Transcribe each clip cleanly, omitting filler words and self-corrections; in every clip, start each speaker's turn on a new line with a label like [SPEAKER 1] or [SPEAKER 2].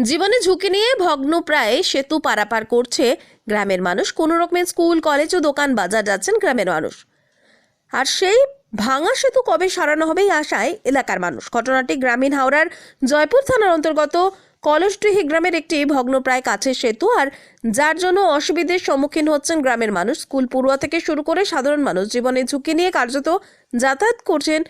[SPEAKER 1] জীবনে ঝুঁকি নিয়ে ভগ্নপ্রায় সেতু পারাপার করছে গ্রামের মানুষ। কোনো রকমের স্কুল, কলেজ ও দোকান বাজার যাচ্ছেন গ্রামের মানুষ। আর সেই ভাঙা সেতু কবে সারানো হবে এই আশায় এলাকার মানুষ। ঘটনাটি গ্রামীণ হাওড়ার জয়পুর থানার অন্তর্গত কলসডিহি গ্রামের একটি ভগ্নপ্রায় কাছের সেতু, আর যার জন্য অসুবিধার সম্মুখীন হচ্ছেন গ্রামের মানুষ। স্কুল পড়ুয়া থেকে শুরু করে সাধারণ মানুষ জীবনে ঝুঁকি নিয়ে কার্যত যাতায়াত করছেন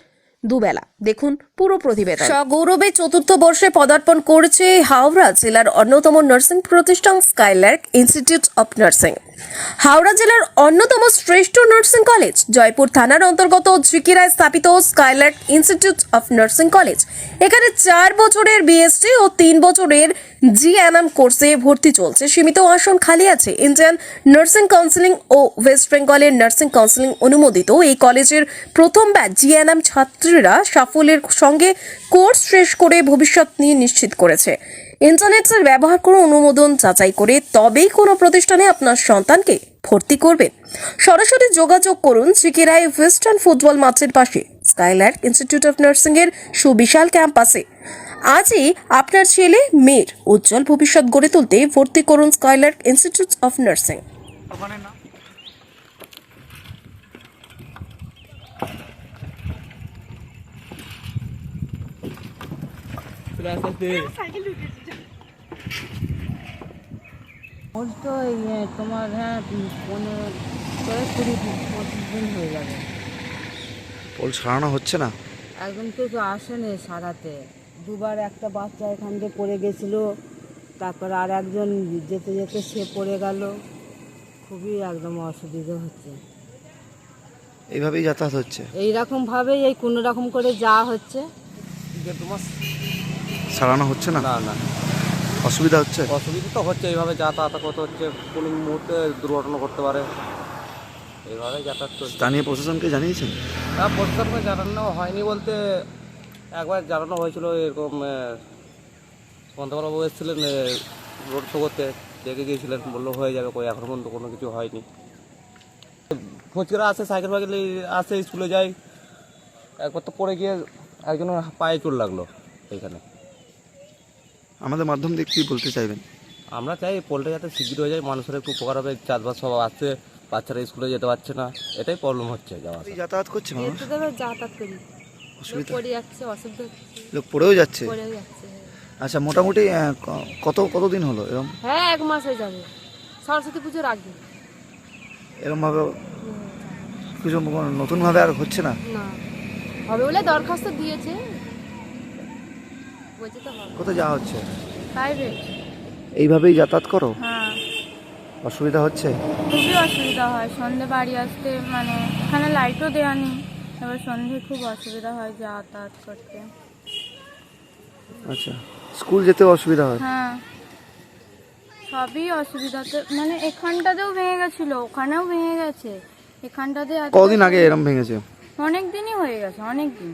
[SPEAKER 1] দুবেলা। দেখুন পুরো প্রতিবেদন। সগৌরবে চতুর্থ বর্ষে পদার্পণ করেছে হাওড়া জেলার অন্যতম নার্সিং প্রতিষ্ঠান Skylark institute of nursing. Howrah জেলার অন্যতম শ্রেষ্ঠ নার্সিং কলেজ জয়পুর থানার অন্তর্গত ঝিকিরায় স্থাপিত Skylark institute of nursing college. এখানে 4 বছরের বিএসসি ও 3 বছরের জিএনএম কোর্সে ভর্তি চলছে। সীমিত আসন খালি আছে। ইন্ডিয়ান নার্সিং কাউন্সিলিং ও ওয়েস্ট বেঙ্গলের নার্সিং কাউন্সিলিং অনুমোদিত এই কলেজের প্রথম ব্যাচ জিএনএম ছাত্রীরা সাফল্যের সঙ্গে কোর্স শেষ করে ভবিষ্যৎ নিয়ে নিশ্চিত করেছে। ইন্টারনেটের ব্যবহার করে অনুমোদন যাচাই করে তবেই কোনো প্রতিষ্ঠানে আপনার সন্তানকে ভর্তি করবেন। সরাসরি যোগাযোগ করুন চিকিরায় ওয়েস্টার্ন ফুটবল মাঠের পাশে স্কাইলার্ক ইনস্টিটিউট অফ নার্সিং এর সুবিশাল ক্যাম্পাসে। আজই আপনার ছেলে মেয়ের উজ্জ্বল ভবিষ্যৎ গড়ে তুলতে ভর্তি করুন স্কাইলার্ক ইনস্টিটিউট অফ নার্সিং।
[SPEAKER 2] তো তোমার 15-20-25 দিন হয়ে যাবে।
[SPEAKER 3] পোল সারানো হচ্ছে না,
[SPEAKER 2] একদম কেউ আসেনি সারাতে। দুবার একটা বাচ্চা এখান দিয়ে পড়ে গেছিলো, তারপর আর একজন যেতে যেতে সে পড়ে গেল। খুবই একদম অসুবিধা হচ্ছে।
[SPEAKER 3] এইভাবেই যাতায়াত হচ্ছে।
[SPEAKER 2] এইরকমভাবেই কোনো রকম করে যাওয়া হচ্ছে।
[SPEAKER 3] সারানো হচ্ছে না,
[SPEAKER 4] না না
[SPEAKER 3] অসুবিধা হচ্ছে।
[SPEAKER 4] অসুবিধা তো হচ্ছে, এইভাবে যাতায়াত করতে হচ্ছে, কোনো মুহূর্তে দুর্ঘটনা করতে পারে, এইভাবে যাতায়াত করছে।
[SPEAKER 3] স্থানীয় প্রশাসনকে জানিয়েছেন?
[SPEAKER 4] হ্যাঁ, প্রশাসনকে জানানো হয়নি বলতে একবার জানানো হয়েছিল। এরকম মন্ত্রীবাবু এসেছিলেন রোড শো করতে, দেখে গিয়েছিলেন, বললো হয়ে যাবে। এখনো পর্যন্ত কোনো কিছু হয়নি। ফুচকারা আসে, সাইকেল ফাইকেল আসে, স্কুলে যায়। একবার তো পড়ে গিয়ে একজনের পায়ে চোট লাগলো এইখানে।
[SPEAKER 3] আমাদের মাধ্যম দিয়ে কী বলতে চাইবেন?
[SPEAKER 4] আমরা চাই পোলটা যাতে শিগগির হয়ে যায়, মানুষের একটু উপকার হবে। চাষবাস সব আসছে, বাচ্চারা স্কুলে যেতে পারছে না, এটাই প্রবলেম হচ্ছে যাওয়া আসা।
[SPEAKER 3] যাতায়াত করছে মানুষ,
[SPEAKER 2] যাতায়াত করি,
[SPEAKER 3] অসুবিধা
[SPEAKER 2] পড়ে যাচ্ছে, অসুবিধা
[SPEAKER 3] লোক পড়েও যাচ্ছে।
[SPEAKER 2] পড়ে যাচ্ছে।
[SPEAKER 3] আচ্ছা, মোটামুটি কতদিন হলো এরকম?
[SPEAKER 2] হ্যাঁ, 1 মাস হয়ে যাবে, সরস্বতী পুজোর আগে।
[SPEAKER 3] এরকমভাবে কিছু নতুনভাবে আর হচ্ছে না?
[SPEAKER 2] না, হবে বলে দরখাস্ত দিয়েছে, বলছে তো হবে।
[SPEAKER 3] কোথায় যাওয়া হচ্ছে?
[SPEAKER 2] প্রাইভেট।
[SPEAKER 3] এইভাবেই যাতায়াত করো?
[SPEAKER 5] হ্যাঁ,
[SPEAKER 3] অসুবিধা হচ্ছে?
[SPEAKER 5] খুবই অসুবিধা হয় সন্ধে বাড়ি আসতে। মানে এখানে লাইটও দেওয়া নেই, এবার সন্ধে খুব অসুবিধা হয় যাতায়াত করতে।
[SPEAKER 3] আচ্ছা, স্কুল যেতেও অসুবিধা হয়?
[SPEAKER 5] হ্যাঁ, সবই অসুবিধাতে। মানে এখানটাতেও ভেঙে গেছিল, ওখানেও ভেঙে গেছে, এখানটাতে
[SPEAKER 3] কদিন আগে এরম ভেঙেছে?
[SPEAKER 5] অনেক দিনই হয়ে গেছে, অনেক দিন।